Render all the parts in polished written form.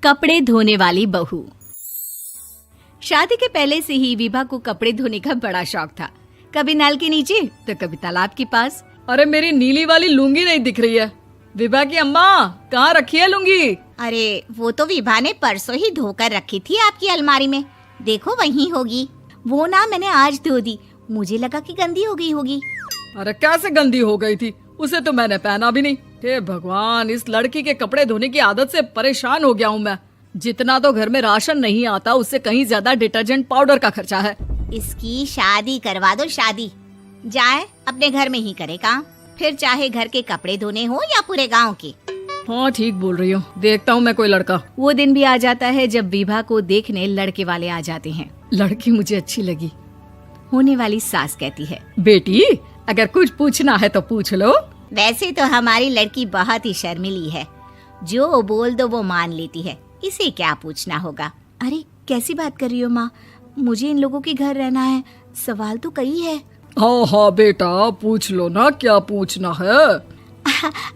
कपड़े धोने वाली बहू। शादी के पहले से ही विभा को कपड़े धोने का बड़ा शौक था। कभी नल के नीचे तो कभी तालाब के पास। अरे मेरी नीली वाली लुंगी नहीं दिख रही है। विभा की अम्मा, कहाँ रखी है लुंगी? अरे वो तो विभा ने परसों ही धोकर रखी थी आपकी अलमारी में, देखो वहीं होगी। वो ना मैंने आज धो दी, मुझे लगा कि गंदी हो गई होगी। अरे कैसे गंदी हो गई थी? उसे तो मैंने पहना भी नहीं। हे भगवान, इस लड़की के कपड़े धोने की आदत से परेशान हो गया हूँ मैं। जितना तो घर में राशन नहीं आता, उससे कहीं ज्यादा डिटर्जेंट पाउडर का खर्चा है। इसकी शादी करवा दो, शादी जाए अपने घर में ही करे काम, फिर चाहे घर के कपड़े धोने हो या पूरे गांव के। हाँ ठीक बोल रही हूँ, देखता हूँ मैं कोई लड़का। वो दिन भी आ जाता है जब विभा को देखने लड़के वाले आ जाते हैं। लड़की मुझे अच्छी लगी। होने वाली सास कहती है, बेटी अगर कुछ पूछना है तो पूछ लो। वैसे तो हमारी लड़की बहुत ही शर्मीली है, जो बोल दो वो मान लेती है, इसे क्या पूछना होगा। अरे कैसी बात कर रही हो माँ, मुझे इन लोगों के घर रहना है, सवाल तो कई है। हाँ हाँ बेटा, पूछ लो ना, क्या पूछना है।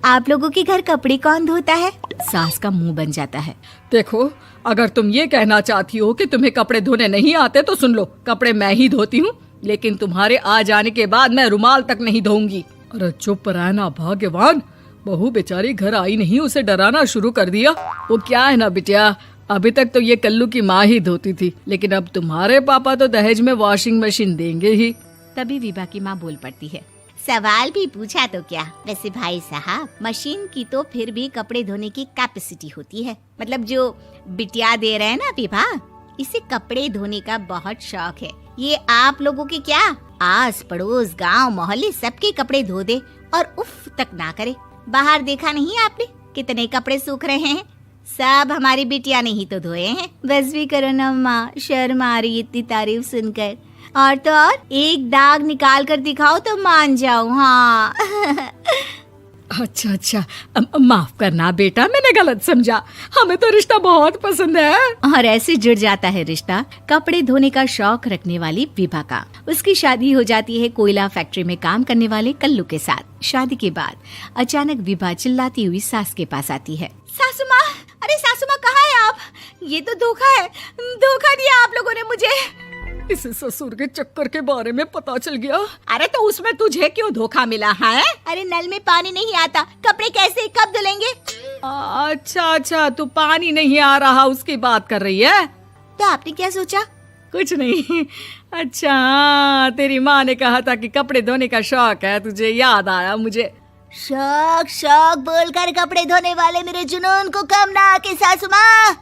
आप लोगों के घर कपड़े कौन धोता है? सास का मुंह बन जाता है। देखो, अगर तुम ये कहना चाहती हो कि तुम्हें कपड़े धोने नहीं आते तो सुन लो, कपड़े मैं ही धोती हूँ, लेकिन तुम्हारे आ जाने के बाद मैं रुमाल तक नहीं धोऊंगी। अरे चुप रहना भाग्यवान, बहू बेचारी घर आई नहीं, उसे डराना शुरू कर दिया। वो क्या है ना बिटिया, अभी तक तो ये कल्लू की माँ ही धोती थी, लेकिन अब तुम्हारे पापा तो दहेज में वॉशिंग मशीन देंगे ही। तभी विभा की माँ बोल पड़ती है, सवाल भी पूछा तो क्या। वैसे भाई साहब, मशीन की तो फिर भी कपड़े धोने की कैपेसिटी होती है। मतलब जो बिटिया दे रहे हैं ना विभा, इसे कपड़े धोने का बहुत शौक है। ये आप लोगों के क्या, आस पड़ोस गांव मोहल्ले सबके कपड़े धो दे और उफ तक ना करे। बाहर देखा नहीं आपने कितने कपड़े सूख रहे हैं? सब हमारी बिटिया ने ही तो धोए हैं। बस भी करो ना माँ, शर्म आ रही इतनी तारीफ सुनकर। और तो और एक दाग निकाल कर दिखाओ तो मान जाऊं। हाँ अच्छा, माफ करना बेटा, मैंने गलत समझा। हमें तो रिश्ता बहुत पसंद है। और ऐसे जुड़ जाता है रिश्ता कपड़े धोने का शौक रखने वाली विभा का। उसकी शादी हो जाती है कोयला फैक्ट्री में काम करने वाले कल्लू के साथ। शादी के बाद अचानक विभा चिल्लाती हुई सास के पास आती है। सासू माँ, अरे सासू माँ कहाँ है आप? ये तो धोखा है, धोखा दिया आप लोगों ने मुझे। इसे ससुर के चक्कर के बारे में पता चल गया। अरे तो उसमें तुझे क्यों धोखा मिला है? अरे नल में पानी नहीं आता, कपड़े कैसे कब धुलेंगे? अच्छा, तू पानी नहीं आ रहा उसकी बात कर रही है। तो आपने क्या सोचा? कुछ नहीं। अच्छा, तेरी माँ ने कहा था कि कपड़े धोने का शौक है तुझे, याद आया मुझे। शौक बोलकर कपड़े धोने वाले मेरे जुनून को कम ना आके सासू माँ,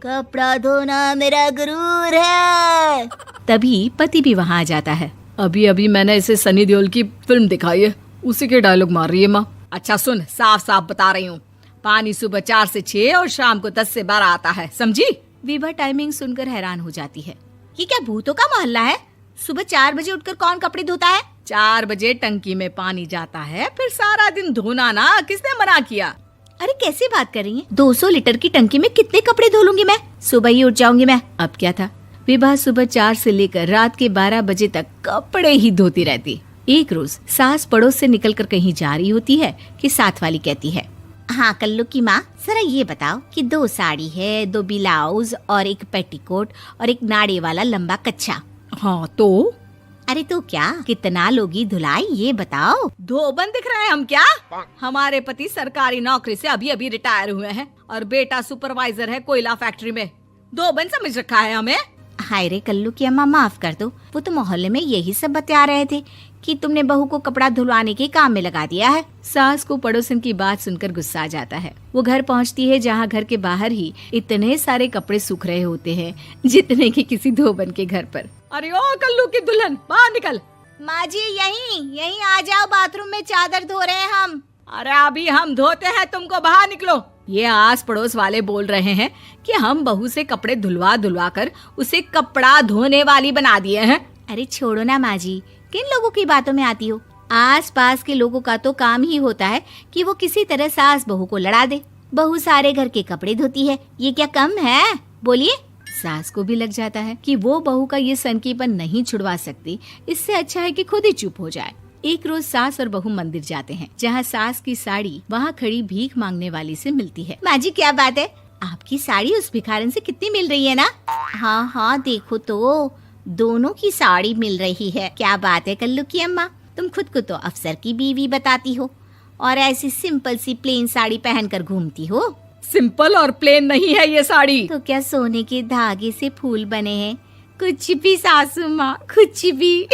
कपड़ा धोना मेरा गुरूर है। तभी पति भी वहाँ आ जाता है। अभी मैंने इसे सनी देओल की फिल्म दिखाई है, उसी के डायलॉग मार रही है माँ। अच्छा सुन, साफ साफ बता रही हूँ, पानी सुबह 4 से 6 और शाम को 10 से 12 आता है, समझी? विभा टाइमिंग सुनकर हैरान हो जाती है। ये क्या भूतों का मोहल्ला है? सुबह 4 बजे उठकर कौन कपड़े धोता है? 4 बजे टंकी में पानी जाता है, फिर सारा दिन धोना ना, किसने मना किया? अरे कैसी बात कर रही हैं? 200 लीटर की टंकी में कितने कपड़े धो लूंगी मैं? सुबह ही उठ जाऊंगी मैं। अब क्या था, विभा सुबह 4 से लेकर रात के 12 बजे तक कपड़े ही धोती रहती। एक रोज सास पड़ोस से निकलकर कहीं जा रही होती है कि साथ वाली कहती है, हाँ कल्लू की माँ, जरा ये बताओ कि 2 साड़ी है, 2 ब्लाउज और एक पेटीकोट और एक नाड़े वाला लंबा कच्छा। हाँ तो? अरे तो क्या, कितना लोगी धुलाई ये बताओ। धोबन दिख रहे हैं हम क्या? हमारे पति सरकारी नौकरी से अभी रिटायर हुए हैं और बेटा सुपरवाइजर है कोयला फैक्ट्री में। धोबन समझ रखा है हमें? हाय रे कल्लू की अम्मा, माफ कर दो, वो तो मोहल्ले में यही सब बता रहे थे कि तुमने बहू को कपड़ा धुलवाने के काम में लगा दिया है। सास को पड़ोसन की बात सुनकर गुस्सा आ जाता है। वो घर पहुंचती है जहां घर के बाहर ही इतने सारे कपड़े सूख रहे होते हैं जितने कि किसी धोबन के घर पर। अरे ओ कल्लू की दुल्हन, बाहर निकल। माँ जी यहीं आ जाओ, बाथरूम में चादर धो रहे हैं हम। अरे अभी हम धोते हैं, तुमको बाहर निकलो। ये आस पड़ोस वाले बोल रहे हैं कि हम बहू से कपड़े धुलवा कर उसे कपड़ा धोने वाली बना दिए हैं। अरे छोड़ो ना माँ जी, किन लोगों की बातों में आती हो? आस पास के लोगों का तो काम ही होता है कि वो किसी तरह सास बहू को लड़ा दे। बहू सारे घर के कपड़े धोती है, ये क्या कम है? बोलिए। सास को भी लग जाता है कि वो बहू का ये सनकीपन नहीं छुड़वा सकती, इससे अच्छा है कि खुद ही चुप हो जाए। एक रोज सास और बहू मंदिर जाते हैं, जहाँ सास की साड़ी वहाँ खड़ी भीख मांगने वाली से मिलती है। माँ जी क्या बात है, आपकी साड़ी उस भिखारन से कितनी मिल रही है ना? हाँ हाँ देखो तो, दोनों की साड़ी मिल रही है। क्या बात है कल्लू की अम्मा, तुम खुद को तो अफसर की बीवी बताती हो और ऐसी सिंपल सी प्लेन साड़ी पहनकर घूमती हो। सिंपल और प्लेन नहीं है ये साड़ी। तो क्या सोने के धागे से फूल बने हैं? कुछ भी सासू माँ, कुछ भी।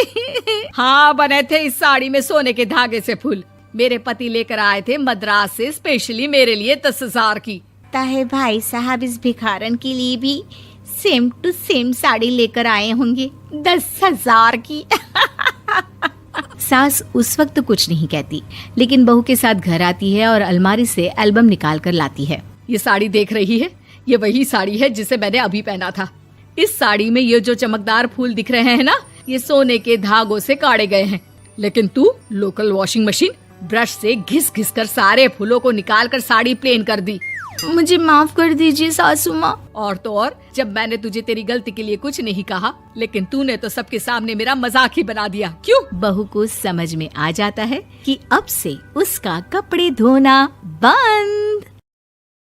हाँ बने थे इस साड़ी में सोने के धागे से फूल। मेरे पति लेकर आए थे मद्रास से स्पेशली मेरे लिए 10,000 की। ताहे भाई साहब इस भिखारन के लिए भी सेम टू सेम साड़ी लेकर आए होंगे 10,000 की। सास उस वक्त तो कुछ नहीं कहती, लेकिन बहू के साथ घर आती है और अलमारी से एल्बम निकाल कर लाती है। ये साड़ी देख रही है, ये वही साड़ी है जिसे मैंने अभी पहना था। इस साड़ी में ये जो चमकदार फूल दिख रहे हैं ना, ये सोने के धागों से काढ़े गए हैं। लेकिन तू लोकल वॉशिंग मशीन ब्रश से घिस घिस कर सारे फूलों को निकाल कर साड़ी प्लेन कर दी। मुझे माफ कर दीजिए सासू माँ। और तो और, जब मैंने तुझे तेरी गलती के लिए कुछ नहीं कहा, लेकिन तूने तो सबके सामने मेरा मजाक ही बना दिया। क्यों? बहू को समझ में आ जाता है कि अब से उसका कपड़े धोना बंद।